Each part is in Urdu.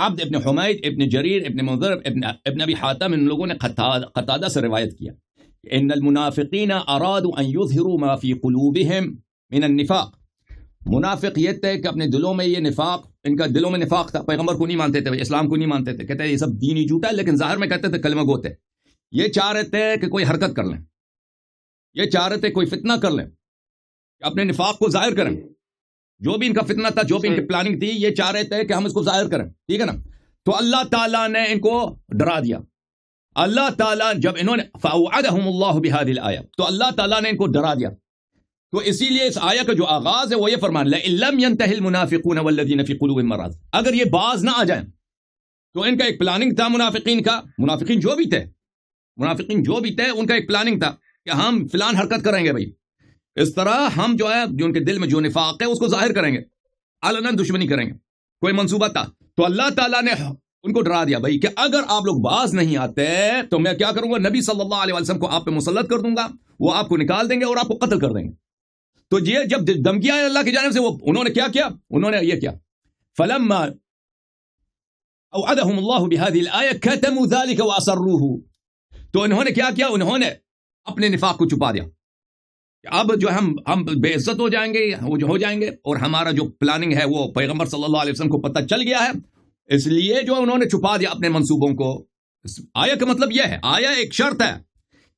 عبد ابن حمید، ابن جریر، ابن منذر، ابن ابی حاتم، ان لوگوں نے قتادہ سے روایت کیا ان المنافقین ارادوا ان یظہروا ما فی قلوبہم من النفاق. منافق یہ تھے کہ اپنے دلوں میں یہ نفاق، ان کا دلوں میں نفاق تھا، پیغمبر کو نہیں مانتے تھے، اسلام کو نہیں مانتے تھے، کہتے ہیں یہ سب دینی جھوٹا ہے، لیکن ظاہر میں کہتے تھے کلمہ گو تھے. یہ چاہ رہے تھے کہ کوئی حرکت کر لیں، یہ چاہ رہے تھے کوئی فتنہ کر لیں، اپنے نفاق کو ظاہر کریں. جو بھی ان کا فتنہ تھا، جو بھی ان کی پلاننگ تھی، یہ چاہ رہے تھے کہ ہم اس کو ظاہر کریں. ٹھیک ہے نا؟ تو اللہ تعالیٰ نے ان کو ڈرا دیا. اللہ تعالیٰ جب انہوں نے فَأَوْعَدَهُمُ اللَّهُ بِهَذِهِ الْآيَةِ، تو اللہ تعالیٰ نے ان کو ڈرا دیا. تو اسی لیے اس آیہ کا جو آغاز ہے وہ یہ فرمان لَئِن لَّمْ يَنْتَهِ الْمُنَافِقُونَ وَالَّذِينَ فِي قُلُوبِهِم مَّرَضٌ، اگر یہ باز نہ آ جائیں. تو ان کا ایک پلاننگ تھا منافقین کا، منافقین جو بھی تھے ان کا ایک پلاننگ تھا کہ ہم فلان حرکت کریں گے بھائی، اس طرح ہم جو ہے جو ان کے دل میں جو نفاق ہے اس کو ظاہر کریں گے، علناً دشمنی کریں گے، کوئی منصوبہ تھا. تو اللہ تعالیٰ نے ان کو ڈرا دیا بھائی کہ اگر آپ لوگ باز نہیں آتے تو میں کیا کروں گا، نبی صلی اللہ علیہ وسلم کو آپ پہ مسلط کر دوں گا، وہ آپ کو نکال دیں گے اور آپ کو قتل کر دیں گے. تو یہ جب دھمکی آئی اللہ کی جانب سے، وہ انہوں نے کیا کیا، انہوں نے یہ کیا فلما اوعدهم اللہ بهذه الآیہ كتموا ذلك واسروه، تو انہوں نے کیا کیا، انہوں نے اپنے نفاق کو چھپا دیا. اب جو ہم بے عزت ہو جائیں گے، وہ جو ہو جائیں گے، اور ہمارا جو پلاننگ ہے وہ پیغمبر صلی اللہ علیہ وسلم کو پتہ چل گیا ہے، اس لیے جو انہوں نے چھپا دیا اپنے منصوبوں کو. آیا کا مطلب یہ ہے، آیا ایک شرط ہے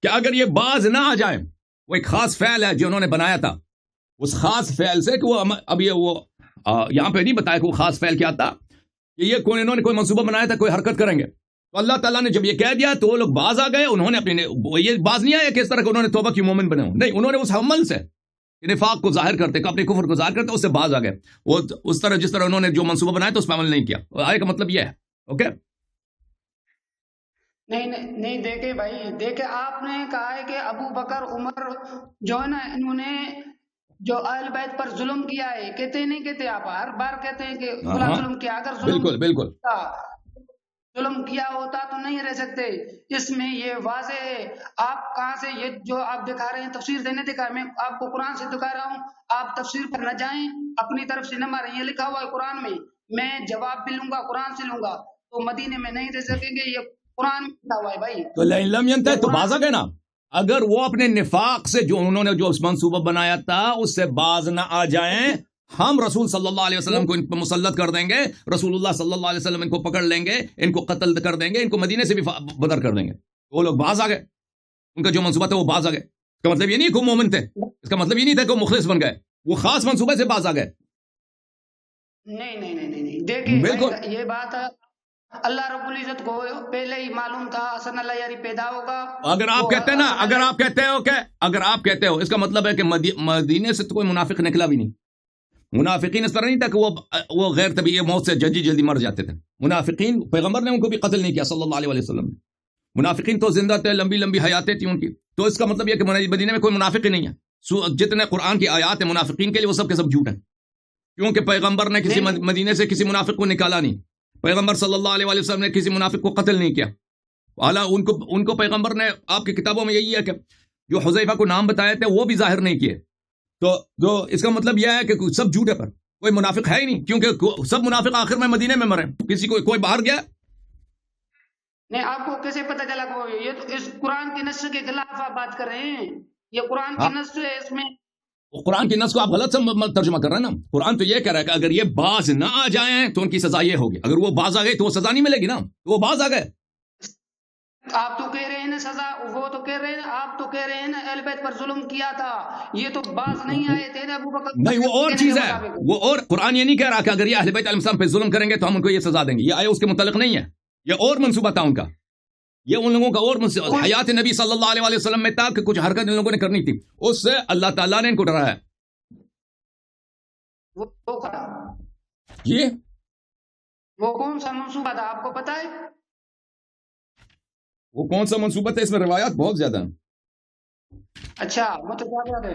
کہ اگر یہ باز نہ آ جائیں، وہ ایک خاص فعل ہے جو انہوں نے بنایا تھا، اس خاص فعل سے کہ وہ اب یہ وہ یہاں پہ نہیں بتایا کہ وہ خاص فعل کیا تھا، کہ یہ انہوں نے کوئی منصوبہ بنایا تھا، کوئی حرکت کریں گے. تو اللہ تعالیٰ نے جب یہ کہہ دیا تو وہ لوگ باز آ گئے. انہوں نے اپنے یہ باز نہیں آیا کہ اس طرح کہ انہوں نے توبہ کی مومن بنے ہوں، نہیں، انہوں نے اس عمل سے نفاق کو ظاہر کرتے، اپنے کفر کو ظاہر کرتے، اس سے باز آ گئے. وہ اس طرح جس طرح انہوں نے جو منصوبہ بنایا تو اس پہ عمل نہیں کیا. آئے کا مطلب یہ ہے. اوکے، نہیں دیکھے بھائی، دیکھے آپ نے کہا ہے کہ ابو بکر عمر جو ہے نا انہوں نے جو اہل بیت پر ظلم کیا ہے، کہتے نہیں کہتے، آپ ہر بار کہتے ہیں کہ ظلم کیا. اگر بالکل ظلم کیا ہوتا تو نہیں رہ سکتے. اس میں یہ واضح ہے. آپ کہاں سے یہ جو آپ دکھا رہے ہیں تفسیر دینے دکھا، میں آپ کو قرآن سے دکھا رہا ہوں، آپ تفسیر پر نہ جائیں، اپنی طرف سے نہ ماریں. یہ لکھا ہوا ہے قرآن میں جواب بھی لوں گا، قرآن سے لوں گا. تو مدینے میں نہیں رہ سکیں گے، یہ قرآن میں لکھا ہوا ہے بھائی. تو لم ينتهي تو باز آ گئے نا. اگر وہ اپنے نفاق سے جو انہوں نے جو منصوبہ بنایا تھا اس سے باز نہ آ جائیں، ہم رسول صلی اللہ علیہ وسلم کو ان پر مسلط کر دیں گے، رسول اللہ صلی اللہ علیہ وسلم ان کو پکڑ لیں گے، ان کو قتل کر دیں گے، ان کو مدینے سے بھی بدر کر دیں گے. وہ لوگ باز آ گئے، ان کا جو منصوبہ تھا وہ باز آ گئے. اس کا مطلب یہ نہیں کہ وہ مومن تھے، اس کا مطلب یہ نہیں تھا کہ وہ مخلص بن گئے، وہ خاص منصوبے سے باز آ گئے. نہیں دیکھیں بالکل یہ بات اللہ رب العزت کو پہلے ہی معلوم تھا حسن اللہ یاری پیدا ہوگا. اگر آپ کہتے ہیں نا، اگر آپ کہتے ہو اس کا مطلب ہے کہ مدینے سے تو کوئی منافق نکلا بھی نہیں. منافقین اس طرح نہیں تھا کہ وہ غیر طبیعی موت سے جلدی مر جاتے تھے. منافقین پیغمبر نے ان کو بھی قتل نہیں کیا صلی اللہ علیہ وسلم نے. منافقین تو زندہ تھے، لمبی حیاتیں تھیں ان کی. تو اس کا مطلب یہ کہ مدینے میں کوئی منافق ہی نہیں ہے. جتنے قرآن کی آیات ہیں منافقین کے لیے وہ سب کے سب جھوٹ ہیں، کیونکہ پیغمبر نے کسی مدینے سے کسی منافق کو نکالا نہیں. پیغمبر صلی اللہ علیہ وسلم نے کسی منافق کو قتل نہیں کیا. اعلیٰ ان کو پیغمبر نے آپ کی کتابوں میں یہی ہے کہ جو حذیفہ کو نام بتائے تھے وہ بھی ظاہر نہیں کیے. تو اس کا مطلب یہ ہے کہ سب جھوٹے پر کوئی منافق ہے ہی نہیں، کیونکہ سب منافق آخر میں مدینے میں مرے. کسی کوئی باہر گیا نہیں. آپ کو کیسے پتہ چلا کہ یہ تو اس قرآن کی نص کے خلاف آپ بات کر رہے ہیں؟ یہ قرآن کی نص ہے، اس میں قرآن کی نص کو آپ غلط ترجمہ کر رہے ہیں نا. قرآن تو یہ کہہ رہا ہے کہ اگر یہ باز نہ آ جائیں تو ان کی سزا یہ ہوگی. اگر وہ باز آ گئے تو وہ سزا نہیں ملے گی نا، تو وہ باز آ گئے. آپ تو کہہ رہے ہیں نا سزا، وہ تو کہہ رہے ہیں، آپ تو کہہ رہے ہیں نا اہل بیت پر ظلم کیا تھا. یہ تو باز نہیں آئے تھے نا ابو بکر. نہیں، وہ اور چیز ہے. وہ اور قرآن یہ نہیں کہہ رہا کہ اگر یہ اہل بیت علیہ السلام پہ ظلم کریں گے تو ہم ان کو یہ سزا دیں گے. یہ آیا اس کے متعلق نہیں ہے. یہ اور منصوبہ تھا ان کا، یہ ان لوگوں کا اور حیات نبی صلی اللہ علیہ وسلم میں تھا کہ کچھ حرکت ان لوگوں نے کرنی تھی، اس سے اللہ تعالیٰ نے ان کو ڈرایا. یہ وہ کون سا منصوبہ تھا آپ کو پتا ہے؟ وہ کون سا منصوبہ تھا؟ اس میں روایات بہت زیادہ ہیں. اچھا متعدد ہے.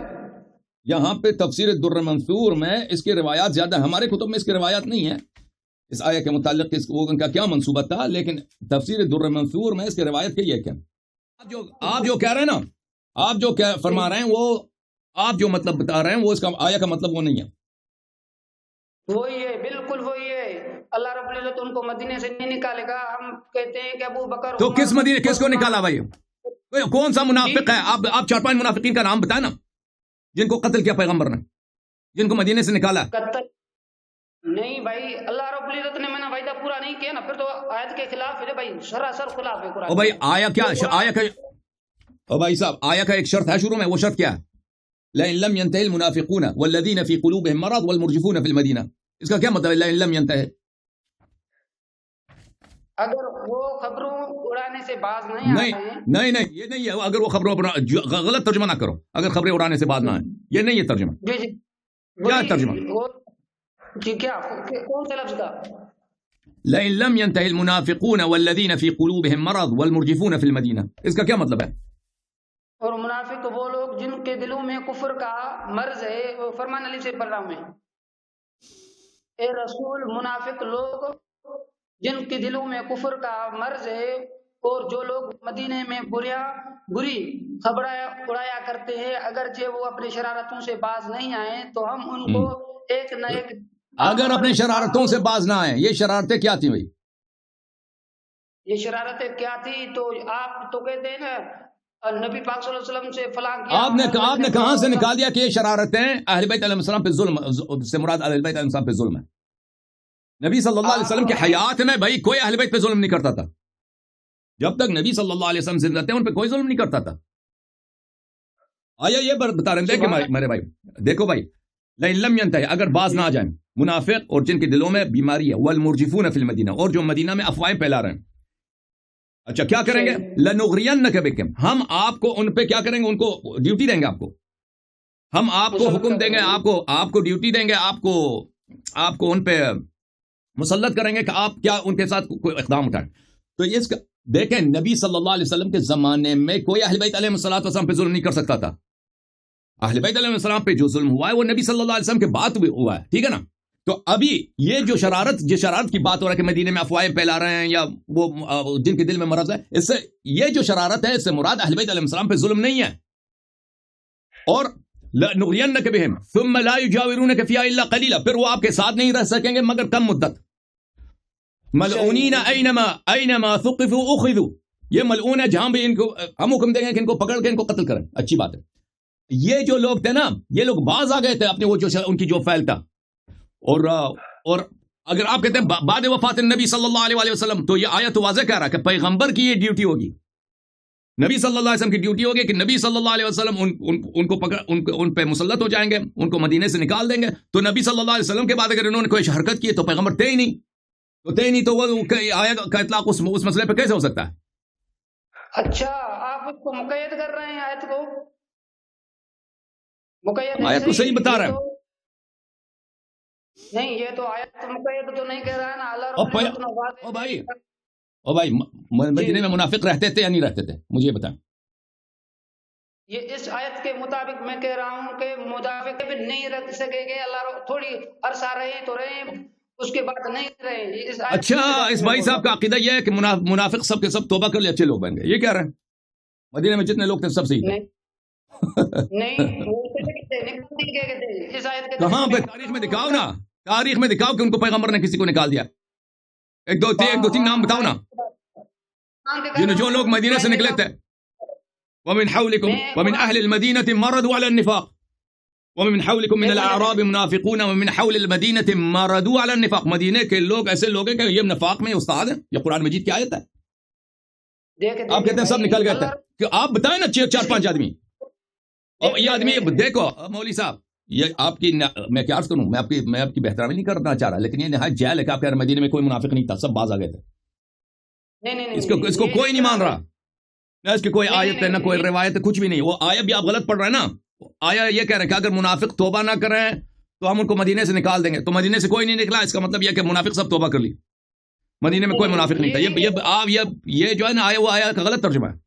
یہاں پہ تفسیر الدر منصور میں اس کی روایات زیادہ، ہمارے کتب میں اس کی روایات نہیں ہے اس آیہ کے متعلق ان کا کیا منصوبہ تھا، لیکن تفسیر الدر منصور میں اس کی روایت کی ہے. کیا آپ جو کہہ رہے ہیں نا، آپ جو فرما رہے ہیں وہ آپ جو مطلب بتا رہے ہیں وہ اس کا آیہ کا مطلب وہ نہیں ہے. وہی ہے، بالکل وہی ہے. اللہ رب العزت ان کو مدینے سے نہیں نکالے گا. ہم کہتے ہیں کہ ابو بکر تو کس مدینے کس کو نکالا بھائی؟ کون سا منافق ہے؟ آپ 4-5 منافقین کا نام بتائیں نا جن کو قتل کیا پیغمبر نے، جن کو مدینے سے نکالا. قتل نہیں بھائی، اللہ رب العزت نے منع وعدہ پورا نہیں کیا نا، پھر تو آیت کے خلاف ہے بھائی، سراسر خلاف ہے قرآن. او بھائی آیا کیا آیا کا، او بھائی صاحب آیا کا ایک شرط ہے شروع میں، وہ شرط کیا ہے؟ لئن لم ينتهي المنافقون والذين في قلوبهم مرض والمرجفون في المدینہ. اس کا کیا مطلب ہے لئن لم ينتهي؟ اگر وہ خبروں اڑانے سے باز نہیں آتے ہیں. نہیں یہ نہیں ہے. اگر وہ خبروں غلط ترجمہ نہ کرو، اگر خبریں اڑانے سے باز نہ آئیں، یہ نہیں ہے ترجمہ. جی جی کیا ترجمہ؟ جی کیا کون سے لفظ کا؟ لئن لم ينتهي المنافقون والذين في قلوبهم مرض والمرجفون في المدینہ. اس کا کیا مطلب ہے؟ اور منافق وہ لوگ جن کے دلوں میں کفر کا مرض ہے. وہ فرمان علی سے پڑھ رہا ہوں میں، اے رسول، منافق لوگ جن کے دلوں میں کفر کا مرض ہے اور جو لوگ مدینے میں بری خبریں اڑایا کرتے ہیں، اگرچہ وہ اپنی شرارتوں سے باز نہیں آئے تو ہم ان کو ایک نہ ایک. اگر اپنی شرارتوں سے باز نہ آئے، یہ شرارتیں کیا تھیں بھائی؟ یہ شرارتیں کیا تھی؟ تو آپ تو کہتے ہیں نا نبی پاک صلی اللہ علیہ وسلم سے فلاں کیا. آپ نے کہاں سے نکال دیا کہ یہ شرارتیں اہل بیت علیہ السلام پہ ظلم سے مراد اہل بیت علیہ السلام پہ ظلم ہے؟ نبی صلی اللہ علیہ وسلم کی حیات میں بھائی کوئی اہل بیت پہ ظلم نہیں کرتا تھا. جب تک نبی صلی اللہ علیہ وسلم زندہ تھے ان پہ کوئی ظلم نہیں کرتا تھا. آیا یہ بتا رہے ہیں کہ میرے بھائی دیکھو بھائی، لئن لم ينتهي، اگر باز نہ آ جائیں منافق اور جن کے دلوں میں بیماری ہے، والمرجفون فی المدینہ، اور جو مدینہ میں افواہیں پھیلا رہے ہیں. اچھا کیا کریں گے؟ لنغرینک بکم، ہم آپ کو ان پہ کیا کریں گے؟ ان کو ڈیوٹی دیں گے. ہم آپ کو حکم دیں گے، آپ کو ڈیوٹی دیں گے، آپ کو ان پہ مسلط کریں گے کہ آپ کیا ان کے ساتھ کوئی اقدام اٹھائیں. تو اس کا دیکھیں نبی صلی اللہ علیہ وسلم کے زمانے میں کوئی اہل بیت علیہ السلام پہ ظلم نہیں کر سکتا تھا. اہل بیت علیہ السلام پہ جو ظلم ہوا ہے وہ نبی صلی اللہ علیہ وسلم کے بعد بھی ہوا ہے، ٹھیک ہے نا. تو ابھی یہ جو شرارت کی بات ہو رہا ہے کہ مدینے میں افواہیں پھیلا رہے ہیں یا وہ جن کے دل میں مرض ہے، اس سے یہ جو شرارت ہے اس سے مراد اہل بیت علیہ السلام پہ ظلم نہیں ہے. اور لنغرینک بہم ثم لا یجاورونک فیہا الا قلیلا، پھر وہ آپ کے ساتھ نہیں رہ سکیں گے مگر کم مدت. ملعونین اینما ثقفوا اخذوا، یہ ملعون ہے جہاں بھی ان کو ہم حکم دیں گے کہ ان کو پکڑ کے ان کو قتل کریں. اچھی بات ہے. یہ جو لوگ تھے نا، یہ لوگ باز آ گئے تھے اپنے وہ جو ان کی جو فعل تھا. اور اگر آپ کہتے ہیں بعد وفات نبی صلی اللہ علیہ وسلم، تو یہ آیت واضح کہہ رہا ہے کہ پیغمبر کی یہ ڈیوٹی ہوگی، نبی صلی اللہ علیہ وسلم کی ڈیوٹی ہوگی کہ نبی صلی اللہ علیہ وسلم ان کو پکڑ ان پہ مسلط ہو جائیں گے، ان کو مدینے سے نکال دیں گے. تو نبی صلی اللہ علیہ وسلم کے بعد اگر انہوں نے کوئی حرکت کی تو پیغمبر تھے ہی نہیں، تو وہ آیت کا اطلاق اس مسئلے پہ کیسے ہو سکتا ہے؟ اچھا آپ اس کو مقید کر رہے ہیں، آیت کو آیت کو صحیح بتا رہے ہیں. نہیں، یہ تو آیت مقید تو نہیں کہہ رہا ہے نا. اللہ او بھائی مدینے میں منافق رہتے تھے یا نہیں رہتے تھے؟ مجھے بتائیں. یہ اس آیت کے مطابق میں کہہ رہا ہوں کہ منافق بھی نہیں رہ سکے گے. اللہ تھوڑی عرصہ رہے تو رہے، اس کے بعد نہیں رہے. اچھا اس بھائی صاحب کا عقیدہ یہ ہے کہ منافق سب کے سب توبہ کر لے اچھے لوگ بن گئے، یہ کہہ رہے ہیں مدینے میں جتنے لوگ تھے سب صحیح تھے؟ کہاں پہ تاریخ میں دکھاؤ نا، تاریخ میں دکھاؤ کہ ان کو پیغمبر نے کسی کو نکال دیا. ایک دو تین نام بتاؤ نا جو لوگ مدینہ سے نکلے تھے. ومن حولکم ومن اہل المدینہ مردوا علی النفاق ومن حولکم من الاعراب منافقون ومن حول المدینہ مردوا علی النفاق. مدینے کے لوگ ایسے لوگ ہیں کہ یہ نفاق میں استاد ہیں. یہ قرآن مجید کی آیت ہے. آپ کہتے ہیں سب نکل گئے تھے، کہ آپ بتائیں نا 4-5 آدمی. اور یہ آدمی دیکھو مولوی صاحب، یہ آپ کی میں کیا عرض کروں، میں آپ کی بہترامی نہیں کرنا چاہ رہا، لیکن یہ نہایت جہل ہے کہ آپ کے مدینے میں کوئی منافق نہیں تھا، سب باز آ گئے تھے. اس کو کوئی نہیں مان رہا، نہ اس کی کوئی آیت ہے نہ کوئی روایت ہے، کچھ بھی نہیں. وہ آیت بھی آپ غلط پڑھ رہے ہیں نا. آیا یہ کہہ رہے ہیں کہ اگر منافق توبہ نہ کریں تو ہم ان کو مدینے سے نکال دیں گے. تو مدینے سے کوئی نہیں نکلا، اس کا مطلب یہ کہ منافق سب توبہ کر لی. مدینے میں کوئی منافق نہیں تھا. یہ جو ہے نا آیا وہ آیا کا غلط ترجمہ ہے.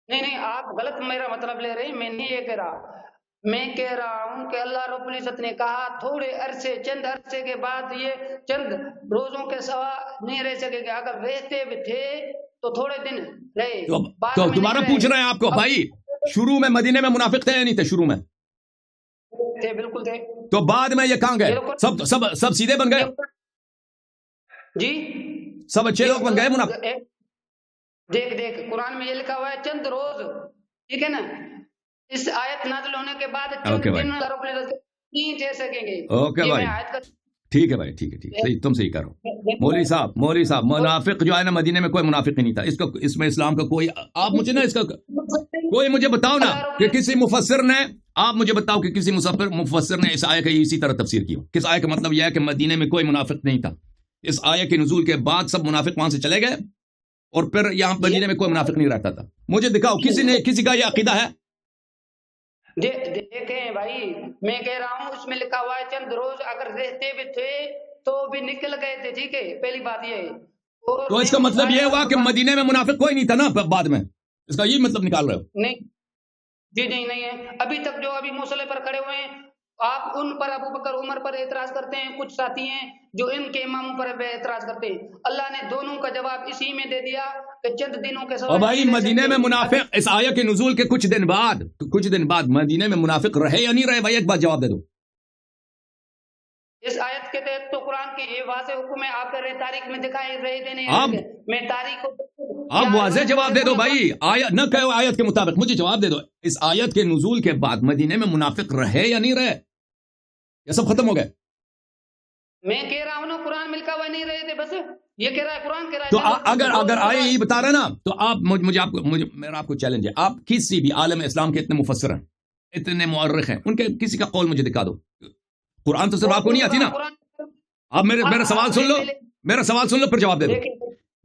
نہیں آپ غلط میرا مطلب لے رہے ہیں. میں نہیں یہ کہہ رہا، میں کہہ رہا ہوں کہ اللہ رب العزت نے کہا تھوڑے عرصے، چند عرصے کے بعد یہ چند روزوں کے سوا نہیں رہ سکے گا. اگر رہتے بھی تھے تو تھوڑے دن رہے. تو دوبارہ پوچھ رہے ہیں آپ کو بھائی، شروع میں مدینے میں منافق تھے یا نہیں تھے؟ شروع میں تھے، بالکل تھے. تو بعد میں یہ کہاں گئے؟ سب سیدھے بن گئے جی، سب اچھے لوگ بن گئے منافق؟ دیکھ قرآن میں یہ لکھا ہوا ہے چند روز، ٹھیک ہے نا، اس آیت نازل ہونے کے بعد چند دن نہیں دے سکیں گے۔ اوکے بھائی، ٹھیک ہے بھائی، ٹھیک ہے، صحیح، تم صحیح کرو۔ مولوی صاحب منافق جو ہے نا مدینے میں کوئی منافق ہی نہیں تھا۔ اس میں اسلام کا کوئی، آپ مجھے نا اس کا کوئی مجھے بتاؤ نا کہ کسی مفسر نے، آپ مجھے بتاؤ کہ کسی مفسر نے اس آیت کا اسی طرح تفسیر کی ہو۔ کس آیت کا مطلب یہ ہے کہ مدینے میں کوئی منافق نہیں تھا، اس آیت کے نزول کے بعد سب منافق وہاں سے چلے گئے اور پھر یہاں مدینے میں کوئی منافق نہیں رہتا تھا؟ مجھے دکھاؤ، کسی کا یہ عقیدہ ہے؟ دیکھیں بھائی، میں کہہ رہا ہوں اس میں لکھا ہوا ہے چند روز، اگر رہتے بھی تھے تو بھی نکل گئے تھے، ٹھیک ہے، پہلی بات یہ ہے۔ تو اس کا مطلب یہ ہوا کہ مدینے میں منافق کوئی نہیں تھا نا بعد میں، اس کا یہ مطلب نکال رہے ہو؟ نہیں جی، نہیں ہے۔ ابھی تک جو ابھی مصلی پر کھڑے ہوئے ہیں، آپ ان پر ابو بکر عمر پر اعتراض کرتے ہیں، کچھ ساتھی ہیں جو ان کے اماموں پر اعتراض کرتے ہیں۔ اللہ نے دونوں کا جواب اسی میں دے دیا کہ چند دنوں کے سوال۔ بھائی مدینے میں منافق اس آیت کے نزول کے کچھ دن بعد مدینے میں منافق رہے یا نہیں رہے؟ بھائی ایک بات جواب دے دو۔ اس آیت کے تحت تو قرآن کی یہ واضح حکم ہے، آپ کہہ رہے تاریخ میں دکھائی رہے دینے، میں تاریخ کو آپ واضح جواب دے دو بھائی، آیت نہ کہو آیت کے مطابق، مجھے جواب دے دو۔ اس آیت کے نزول کے بعد مدینے میں منافق رہے یا نہیں رہے؟ یہ سب ختم ہو گئے؟ میں کہہ رہا ہوں نا قرآن ملکا ہوا نہیں رہے تھے، بس یہ کہہ رہا ہے قرآن کہہ رہا ہے۔ تو اگر آئے یہ بتا رہے نا، تو آپ میرا آپ کو چیلنج ہے، آپ کسی بھی عالم اسلام کے اتنے مفسر ہیں، اتنے مورخ ہیں، ان کے کسی کا قول مجھے دکھا دو۔ قرآن تو صرف آپ کو نہیں آتی نا، آپ میرا سوال سن لو پھر جواب دے دو۔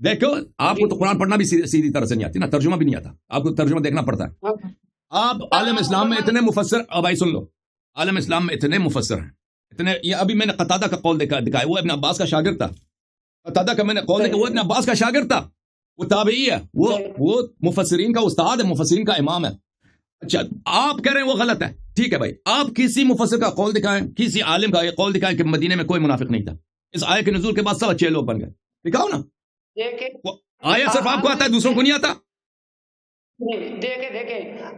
دیکھو آپ کو تو قرآن پڑھنا بھی سیدھی طرح سے نہیں آتی نا، ترجمہ بھی نہیں آتا، آپ کو ترجمہ دیکھنا پڑتا ہے۔ آپ عالم اسلام میں اتنے مفسر، بھائی سن لو، عالم اسلام میں اتنے مفسر ہیں، اتنے، یہ ابھی میں نے قتادہ کا قول دکھایا، وہ ابن عباس کا شاگرد تھا۔ قتادہ کا میں نے قول دیکھا، وہ ابن عباس کا شاگرد تھا، وہ تابعی ہے، وہ مفسرین کا استاد ہے، مفسرین کا امام ہے۔ اچھا آپ کہہ رہے ہیں وہ غلط ہے، ٹھیک ہے بھائی، آپ کسی مفسر کا قول دکھائیں، کسی عالم کا یہ قول دکھائیں کہ مدینے میں کوئی منافق نہیں تھا، اس آیت کے نزول کے بعد سب اچھے لوگ بن گئے، دکھاؤ نا۔ آیت صرف آپ کو آتا ہے، دوسروں کو نہیں آتا؟ دیکھیں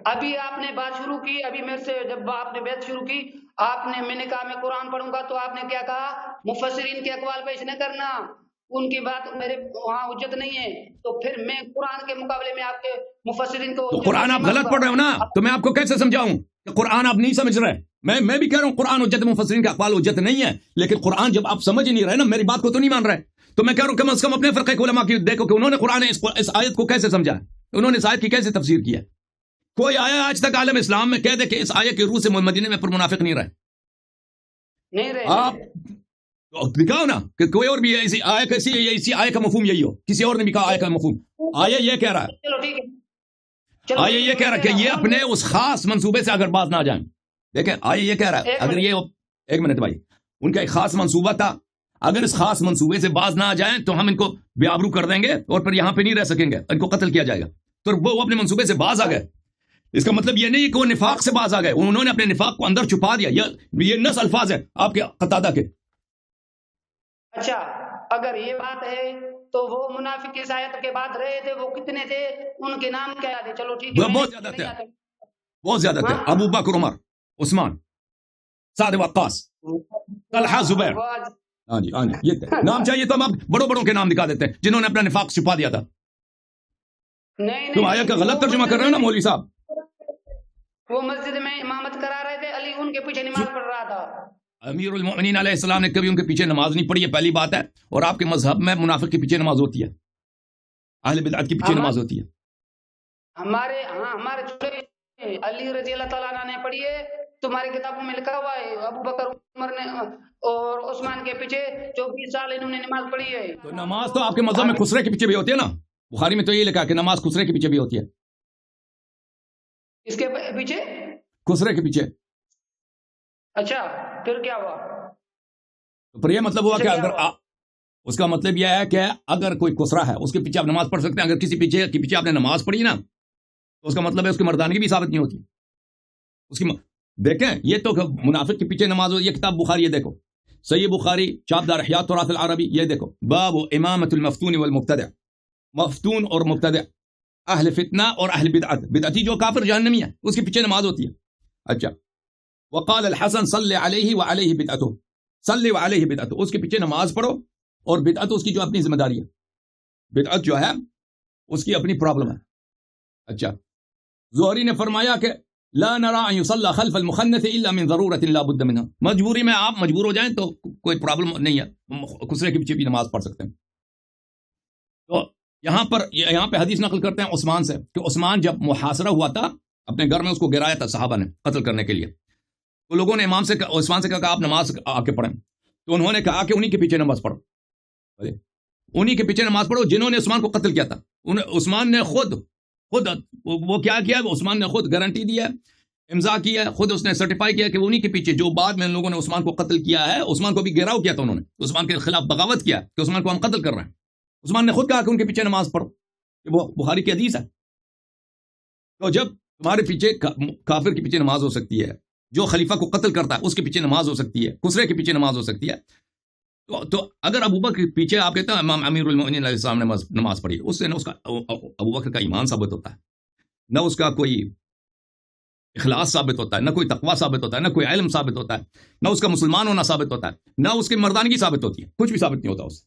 ابھی آپ نے بات شروع کی، ابھی میرے سے جب آپ نے بات شروع کی، آپ نے، میں نے کہا میں قرآن پڑھوں گا، تو آپ نے کیا کہا؟ مفسرین کے اقوال پیش نہ کرنا، ان کی بات میرے وہاں حجت نہیں ہے۔ تو پھر میں قرآن کے مقابلے میں آپ کے مفسرین کو، تو قرآن آپ غلط پڑھ رہے ہو نا، تو میں آپ کو کیسے سمجھاؤں کہ قرآن آپ نہیں سمجھ رہے؟ میں بھی کہہ رہا ہوں قرآن حجت، مفسرین کے اقوال حجت نہیں ہے، لیکن قرآن جب آپ سمجھ نہیں رہے نا، میری بات کو تو نہیں مان رہے، تو میں کہہ رہا ہوں کم از کم اپنے فرقے علماء کی دیکھو کہ انہوں نے قرآن اس آیت کو کیسے سمجھا ہے، انہوں نے اس آیت کی کیسے تفسیر کی ہے۔ کوئی آیا آج تک عالم اسلام میں کہہ دے کہ اس آیت کی روح سے مدینے میں پر منافق نہیں رہے؟ آپ دکھاؤ نا کہ کوئی اور بھی اسی آیت کا مفہوم یہی ہو، کسی اور نے بھی کہا آیت کا مفہوم، آیت یہ کہہ رہا ہے، آیت یہ کہہ رہا ہے کہ یہ اپنے اس خاص منصوبے سے اگر باز نہ جائیں۔ دیکھیں آیت یہ کہہ رہا ہے، اگر یہ، ایک منٹ بھائی، ان کا ایک خاص منصوبہ تھا، اگر اس خاص منصوبے سے باز نہ آ جائیں تو ہم ان کو بے آبرو کر دیں گے اور پھر یہاں پہ نہیں رہ سکیں گے، ان کو قتل کیا جائے گا۔ تو وہ اپنے منصوبے سے باز آ گئے، اس کا مطلب یہ نہیں کہ وہ نفاق سے باز آ گئے، انہوں نے اپنے نفاق کو اندر چھپا دیا۔ یہ نص الفاظ ہے آپ کے قتادہ کے۔ اچھا اگر یہ بات ہے تو وہ منافق اس آیت کے بعد رہے تھے، وہ کتنے تھے، ان کے نام کیا تھے؟ چلو ٹھیک ہے، بہت زیادہ تھے، بہت زیادہ تھے، ابو بکر، عمر، عثمان، سعد وقاص، طلحہ، زبیر۔ ہاں جی یہ نام چاہیے تو ہم آپ بڑوں کے نام دکھا دیتے ہیں جنہوں نے اپنا نفاق چھپا دیا تھا۔ تم آیت کا غلط ترجمہ کر رہے ہو نا مولوی صاحب۔ وہ مسجد میں امامت کرا رہے تھے، علی ان کے پیچھے نماز پڑھ رہا تھا۔ امیر المؤمنین علیہ السلام نے کبھی ان کے پیچھے نماز نہیں پڑھی، ہے پہلی بات ہے، اور آپ کے مذہب میں منافق کے پیچھے نماز ہوتی ہے، اہل بدعت کے پیچھے نماز ہوتی ہے۔ ہمارے علی رضی اللہ تعالیٰ عنہ نے پڑھی ہے، تمہاری کتابوں میں لکھا ہوا ہے، ابو بکر عمر نے اور عثمان کے پیچھے 24 سال انہوں نے نماز پڑھی ہے۔ تو نماز تو آپ کے مذہب میں خسرے کے پیچھے بھی ہوتی ہے نا، بخاری میں تو یہ لکھا ہے کہ نماز خسرے کے پیچھے بھی ہوتی ہے۔ اس کے پیچھے؟ خسرے کے پیچھے۔ اچھا پھر کیا ہوا؟ پھر یہ مطلب ہوا کہ اگر اس کا مطلب یہ ہے کہ اگر کوئی خسرا ہے اس کے پیچھے آپ نماز پڑھ سکتے ہیں، اگر کسی پیچھے آپ نے نماز پڑھی نا تو اس کا مطلب ہے اس کی مردانگی بھی ثابت نہیں ہوتی اس کی دیکھیں یہ تو منافق کے پیچھے نماز ہو۔ یہ کتاب بخاری، یہ دیکھو صحیح بخاری، چاپ دار احیاء تراث العربی، یہ دیکھو باب امامت المفتون والمبتدع، مفتون اور مبتدع، اہل فتنہ اور اہل بدعت، بدعتی جو کافر جہنمی ہے اس کے پیچھے نماز ہوتی ہے۔ اچھا وقال الحسن صلی علیہ وعلیہ بدعتہ، صلی علیہ بدعتہ، اس کے پیچھے نماز پڑھو، اور بدعت اس کی جو اپنی ذمہ داری ہے، بدعت جو ہے اس کی اپنی پرابلم ہے. اچھا، زہری نے فرمایا کہ لا نرى ان يصلى خلف المخنث الا من ضرورة لا بد منها، مجبوری میں آپ مجبور ہو جائیں تو کوئی پرابلم نہیں ہے، خسرے کے پیچھے بھی نماز پڑھ سکتے ہیں. تو یہاں پہ حدیث نقل کرتے ہیں عثمان سے کہ عثمان جب محاصرہ ہوا تھا اپنے گھر میں، اس کو گرایا تھا صحابہ نے قتل کرنے کے لیے، تو لوگوں نے امام سے عثمان سے کہا کہ آپ نماز آ کے پڑھیں، تو انہوں نے کہا کہ انہی کے پیچھے نماز پڑھو، انہی کے پیچھے نماز پڑھو جنہوں نے عثمان کو قتل کیا تھا. عثمان نے خود وہ کیا کیا، عثمان نے خود گارنٹی دیا، امضا کیا، خود اس نے سرٹیفائی کیا کہ انہی کے پیچھے جو بعد میں ان لوگوں نے عثمان کو قتل کیا ہے، عثمان کو بھی گھیراؤ کیا تھا انہوں نے، عثمان کے خلاف بغاوت کیا کہ عثمان کو ہم قتل کر رہے ہیں، عثمان نے خود کہا کہ ان کے پیچھے نماز پڑھو، کہ وہ بخاری کی حدیث ہے. تو جب تمہارے پیچھے کافر کے پیچھے نماز ہو سکتی ہے، جو خلیفہ کو قتل کرتا ہے اس کے پیچھے نماز ہو سکتی ہے، خسرے کے پیچھے نماز ہو سکتی ہے، تو اگر ابوبکر کے پیچھے آپ کہتے ہیں امام امیر المؤمنین علیہ السلام نے نماز پڑھی، اس سے نہ اس کا ابوبکر کا ایمان ثابت ہوتا ہے، نہ اس کا کوئی اخلاص ثابت ہوتا ہے، نہ کوئی تقوی ثابت ہوتا ہے، نہ کوئی علم ثابت ہوتا ہے، نہ اس کا مسلمان ہونا ثابت ہوتا ہے، نہ اس کی مردانگی ثابت ہوتی ہے، کچھ بھی ثابت نہیں ہوتا اس سے.